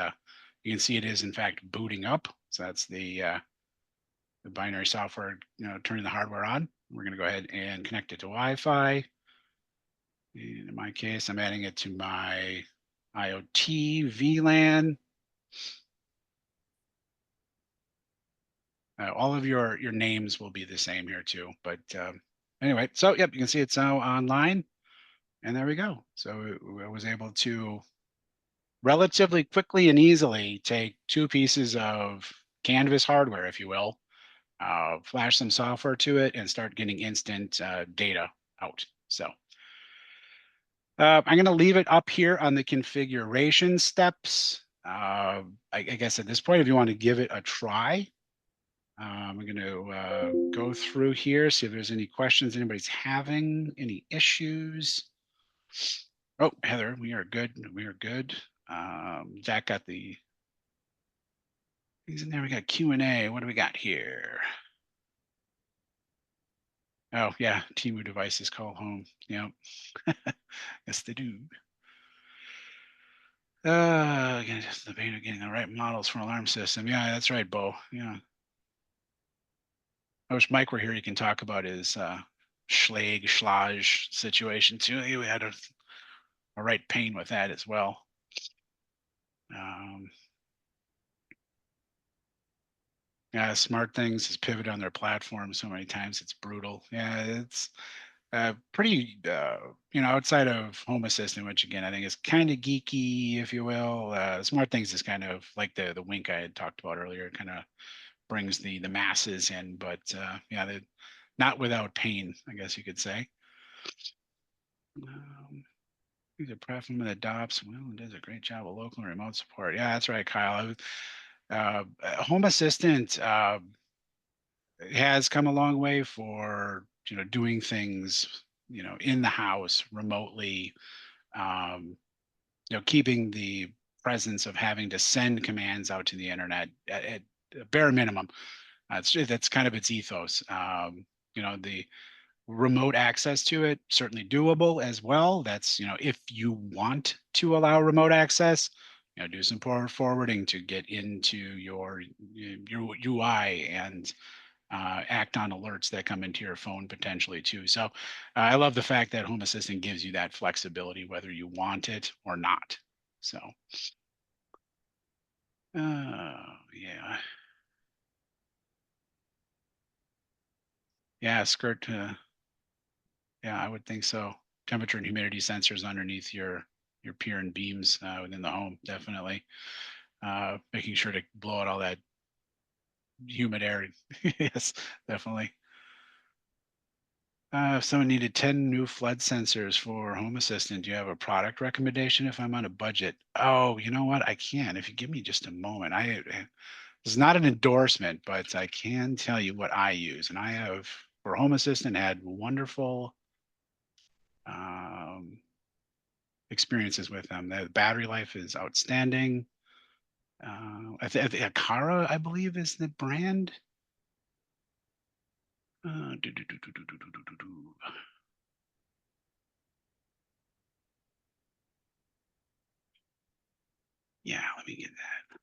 you can see it is in fact booting up. So that's the binary software, turning the hardware on. We're going to go ahead and connect it to Wi-Fi. And in my case, I'm adding it to my IoT VLAN. All of your names will be the same here too. But anyway, so yep, you can see it's now online. And there we go. So I was able to relatively quickly and easily take 2 pieces of canvas hardware, if you will, flash some software to it, and start getting instant data out. So I'm going to leave it up here on the configuration steps. I guess at this point, if you want to give it a try, I'm going to go through here, see if there's any questions anybody's having, any issues. Oh, Heather, we are good. We are good. Zach got the things in there. We got Q&A. What do we got here? Oh, yeah. Timu devices call home. Yep. Yes, they do. Again, just the pain of getting the right models for alarm system. Yeah, that's right, Bo. Yeah. I wish Mike were here. He can talk about his Schlage situation too. He had a right pain with that as well. Yeah, Smart Things has pivoted on their platform so many times. It's brutal. Yeah, it's pretty, outside of Home Assistant, which again, I think is kind of geeky, if you will. Smart Things is kind of like the Wink I had talked about earlier, kind of brings the masses in, but yeah, they're not without pain, I guess you could say. He's a platform that adopts well and does a great job of local and remote support. Yeah, that's right, Kyle. Home Assistant has come a long way for doing things in the house remotely. Keeping the presence of having to send commands out to the internet at a bare minimum. That's kind of its ethos. The remote access to it certainly doable as well. That's if you want to allow remote access, do some forwarding to get into your UI and act on alerts that come into your phone potentially too. So I love the fact that Home Assistant gives you that flexibility whether you want it or not. So yeah. Yeah, skirt. Yeah, I would think so. Temperature and humidity sensors underneath your pier and beams within the home, definitely. Making sure to blow out all that humid air. Yes, definitely. If someone needed 10 new flood sensors for Home Assistant, do you have a product recommendation if I'm on a budget? Oh, you know what? I can. If you give me just a moment. It's not an endorsement, but I can tell you what I use. And I have, for Home Assistant, had wonderful experiences with them. The battery life is outstanding. I think Akara, I believe, is the brand. Yeah, let me get that.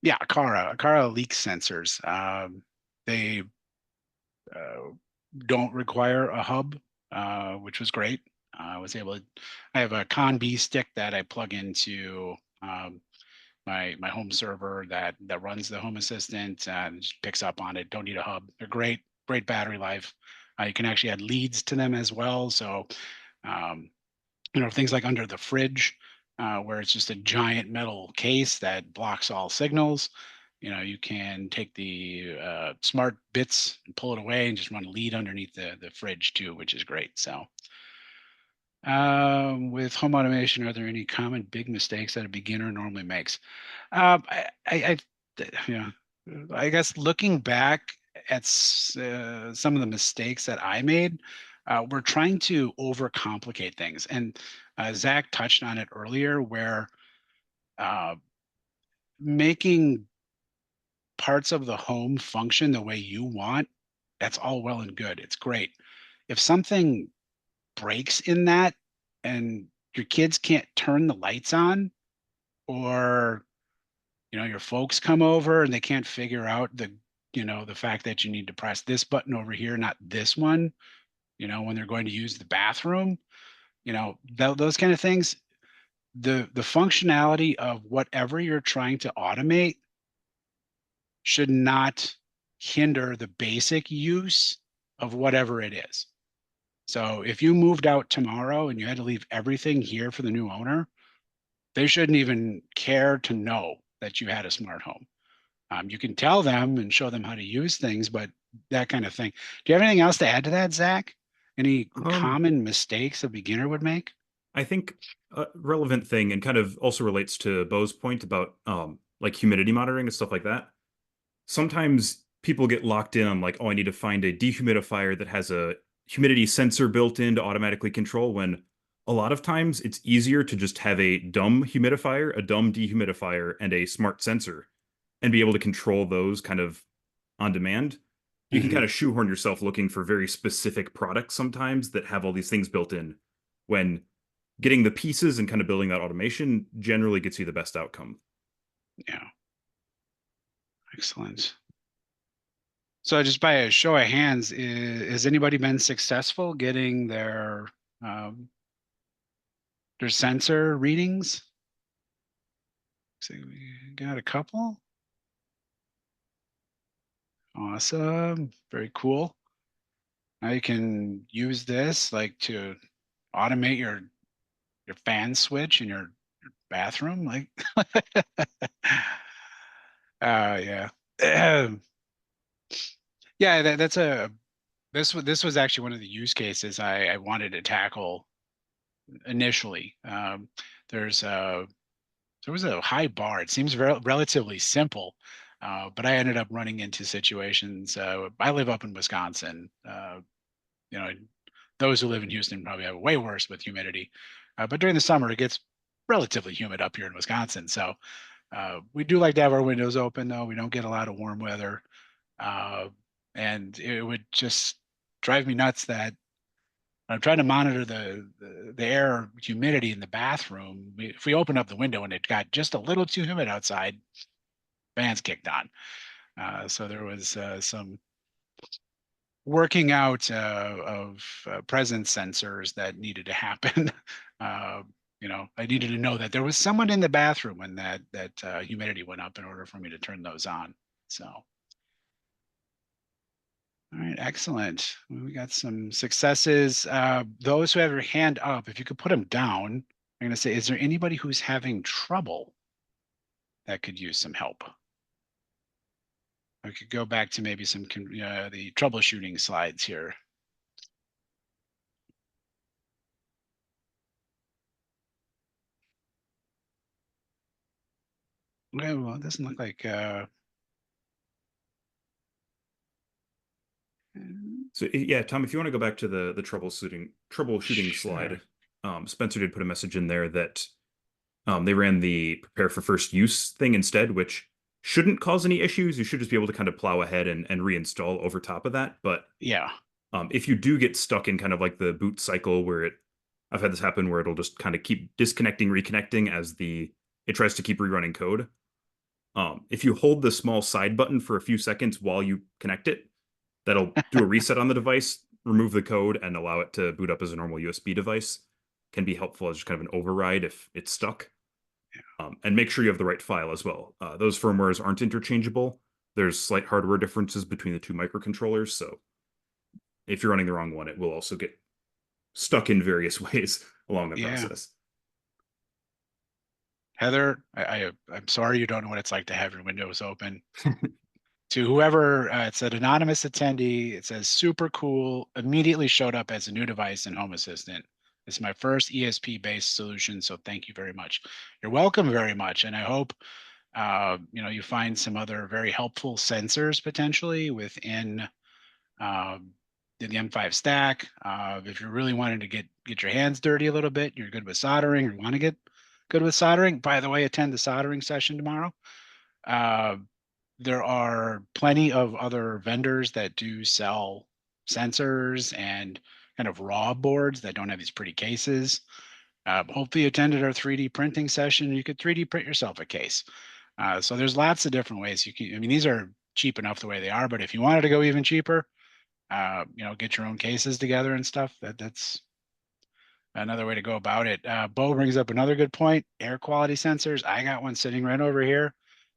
Yeah, Akara leak sensors. They don't require a hub, which was great. I was able to. I have a Con B stick that I plug into my home server that runs the Home Assistant and just picks up on it. Don't need a hub. They're great battery life. You can actually add leads to them as well. So um, things like under the fridge, where it's just a giant metal case that blocks all signals. You can take the smart bits and pull it away and just run a lead underneath the fridge too, which is great. So with home automation, are there any common big mistakes that a beginner normally makes? I I guess looking back at some of the mistakes that I made, we're trying to overcomplicate things. And Zach touched on it earlier, where uh, making parts of the home function the way you want, that's all well and good. It's great. If something breaks in that and your kids can't turn the lights on, or your folks come over and they can't figure out the fact that you need to press this button over here, not this one, when they're going to use the bathroom, those kind of things, the functionality of whatever you're trying to automate should not hinder the basic use of whatever it is. So if you moved out tomorrow and you had to leave everything here for the new owner, they shouldn't even care to know that you had a smart home. You can tell them and show them how to use things, but that kind of thing. Do you have anything else to add to that, Zach? Any common mistakes a beginner would make? I think a relevant thing, and kind of also relates to Bo's point about like humidity monitoring and stuff like that, sometimes people get locked in on like, oh, I need to find a dehumidifier that has a humidity sensor built in to automatically control, when a lot of times it's easier to just have a dumb humidifier, a dumb dehumidifier, and a smart sensor and be able to control those kind of on demand. You can Mhm. kind of shoehorn yourself looking for very specific products sometimes that have all these things built in, when getting the pieces and kind of building that automation generally gets you the best outcome. Yeah. Excellent. So just by a show of hands, has anybody been successful getting um, their sensor readings? So we got a couple. Awesome. Very cool. Now you can use this like to automate your fan switch in your bathroom. Like, yeah. Yeah, that's this was actually one of the use cases I wanted to tackle initially. There's a there was a high bar. It seems relatively simple, but I ended up running into situations. I live up in Wisconsin. You know, those who live in Houston probably have it way worse with humidity. But during the summer, it gets relatively humid up here in Wisconsin. So we do like to have our windows open, though. We don't get a lot of warm weather. Uh, and it would just drive me nuts that I'm trying to monitor the air humidity in the bathroom. If we open up the window and it got just a little too humid outside, fans kicked on. So there was some working out of presence sensors that needed to happen. uh, I needed to know that there was someone in the bathroom when that humidity went up in order for me to turn those on. So, all right, excellent. We got some successes. Those who have your hand up, if you could put them down, I'm going to say, is there anybody who's having trouble that could use some help? I could go back to maybe the troubleshooting slides here. Okay, well, it doesn't look like So yeah, Tom, if you want to go back to the troubleshooting Sure. slide, Spencer did put a message in there that they ran the prepare for first use thing instead, which shouldn't cause any issues. You should just be able to kind of plow ahead and reinstall over top of that. But Yeah. if you do get stuck in kind of like the boot cycle where I've had this happen where it'll just kind of keep disconnecting, reconnecting as it tries to keep rerunning code. If you hold the small side button for a few seconds while you connect it, that'll do a reset on the device, remove the code, and allow it to boot up as a normal USB device. Can be helpful as just kind of an override if it's stuck. And make sure you have the right file as well. Those firmwares aren't interchangeable. There's slight hardware differences between the two microcontrollers, so if you're running the wrong one, it will also get stuck in various ways along the Yeah. process. Heather, I'm sorry you don't know what it's like to have your windows open. To whoever, it said anonymous attendee, it says super cool, immediately showed up as a new device in Home Assistant. It's my first ESP-based solution, so thank you very much. You're welcome very much, and I hope you find some other very helpful sensors potentially within um, the M5 stack. If you're really wanting to get your hands dirty a little bit, you're good with soldering or want to get good with soldering. By the way, attend the soldering session tomorrow. There are plenty of other vendors that do sell sensors and kind of raw boards that don't have these pretty cases. Hopefully you attended our 3D printing session. You could 3D print yourself a case. So there's lots of different ways you can, I mean, these are cheap enough the way they are, but if you wanted to go even cheaper, get your own cases together and stuff, that's another way to go about it. Bo brings up another good point, air quality sensors. I got one sitting right over here.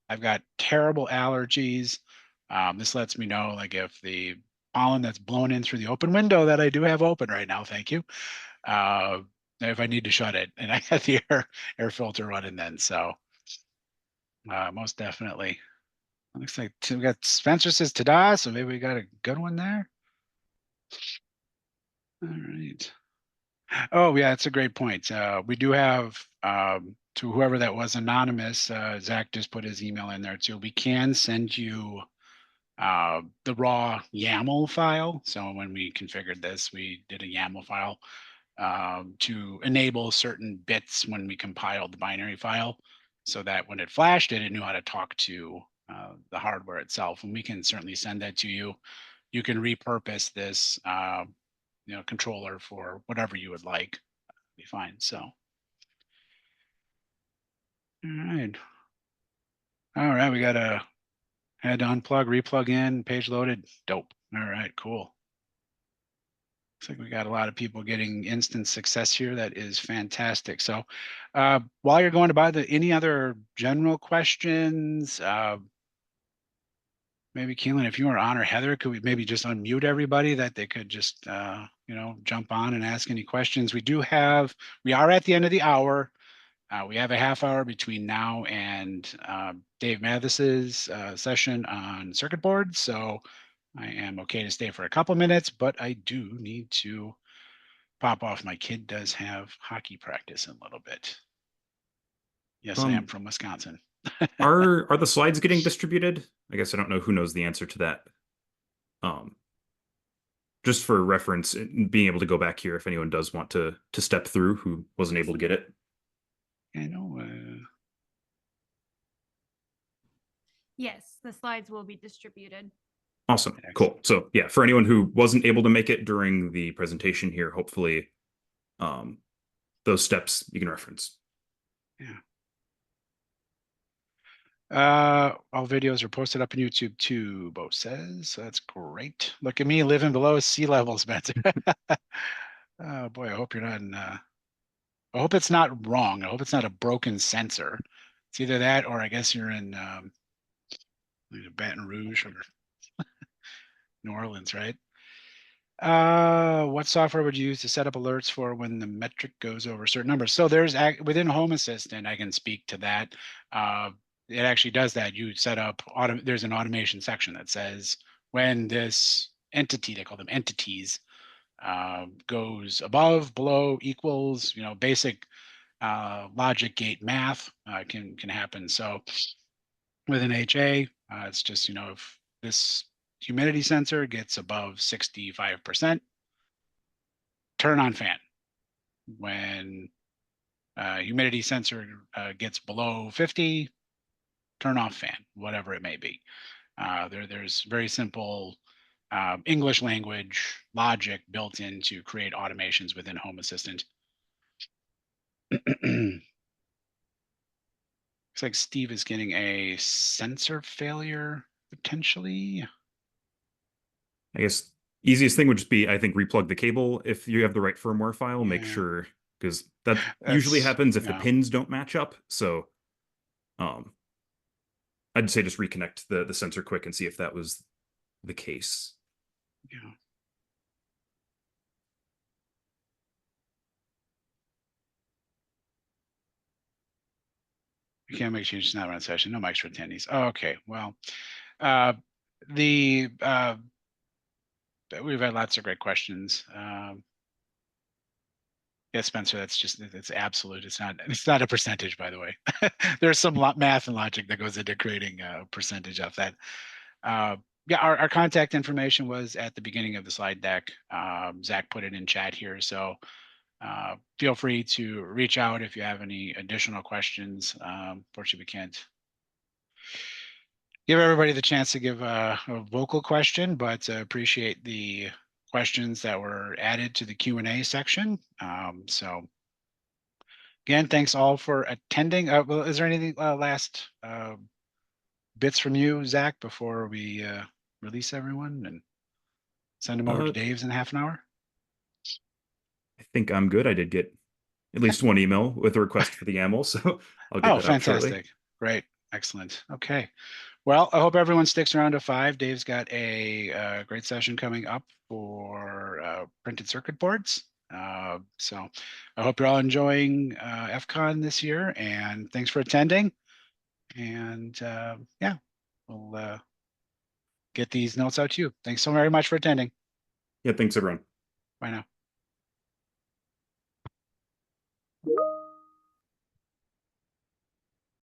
I've got terrible allergies. This lets me know like if the pollen that's blown in through the open window that I do have open right now, thank you. If I need to shut it, and I got the air filter running then. So most definitely. Looks like we got Spencer says ta-da, so maybe we got a good one there. All right. Oh yeah, that's a great point. We do have to whoever that was anonymous, Zach just put his email in there too. We can send you the raw YAML file. So when we configured this, we did a YAML file to enable certain bits when we compiled the binary file, so that when it flashed it knew how to talk to the hardware itself. And we can certainly send that to you. You can repurpose this controller for whatever you would like. Be fine. So, all right. All right, we got a had to unplug, replug in, page loaded. Dope. All right, cool. Looks like we got a lot of people getting instant success here. That is fantastic. So while you're going about any other general questions, maybe Keelan, if you were on, or Heather, could we maybe just unmute everybody that they could just, jump on and ask any questions? We are at the end of the hour. We have a half hour between now and Dave Mathis's session on circuit boards. So I am okay to stay for a couple minutes, but I do need to pop off. My kid does have hockey practice in a little bit. Yes, I am from Wisconsin. Are the slides getting distributed? I guess I don't know who knows the answer to that. Just for reference, being able to go back here if anyone does want to step through who wasn't able to get it. I know. Yes, the slides will be distributed. Awesome. Cool. So yeah, for anyone who wasn't able to make it during the presentation here, hopefully those steps you can reference. Yeah. All videos are posted up on YouTube too, Bo says. So that's great. Look at me living below sea level, Spencer. Oh boy, I hope you're not in, I hope it's not wrong. I hope it's not a broken sensor. It's either that or I guess you're in Baton Rouge or New Orleans, right? What software would you use to set up alerts for when the metric goes over a certain number? So there's within Home Assistant, I can speak to that. It actually does that. You set up there's an automation section that says when this entity, they call them entities, goes above, below, equals, basic logic gate math can happen. So with an HA, it's just, if this humidity sensor gets above 65%, turn on fan. When humidity sensor gets below 50, turn off fan, whatever it may be. There's very simple English language logic built in to create automations within Home Assistant. Looks like Steve is getting a sensor failure potentially. I guess easiest thing would just be, I think, replug the cable if you have the right firmware file. Make Yeah. sure, because that usually happens if the yeah. pins don't match up. So I'd say just reconnect the sensor quick and see if that was the case. Yeah. You can't make changes in that run session. No mics for attendees. Oh, okay. Well, we've had lots of great questions. Yeah, Spencer, it's absolute. It's not a percentage, by the way. There's some math and logic that goes into creating a percentage of that. Yeah, our contact information was at the beginning of the slide deck. Zach put it in chat here, so feel free to reach out if you have any additional questions. Fortunately, we can't give everybody the chance to give a vocal question, but appreciate the questions that were added to the Q&A section. So again, thanks all for attending. Well, is there anything last bits from you, Zach, before we release everyone and send them over to Dave's in half an hour? I think I'm good. I did get at least one email with a request for the YAML, so I'll get that out shortly. Fantastic. Great. Excellent. Okay. Well, I hope everyone sticks around to 5. Dave's got a great session coming up for printed circuit boards. So I hope you're all enjoying FCON this year, and thanks for attending. And yeah, we'll get these notes out to you. Thanks so very much for attending. Yeah, thanks everyone. Bye now.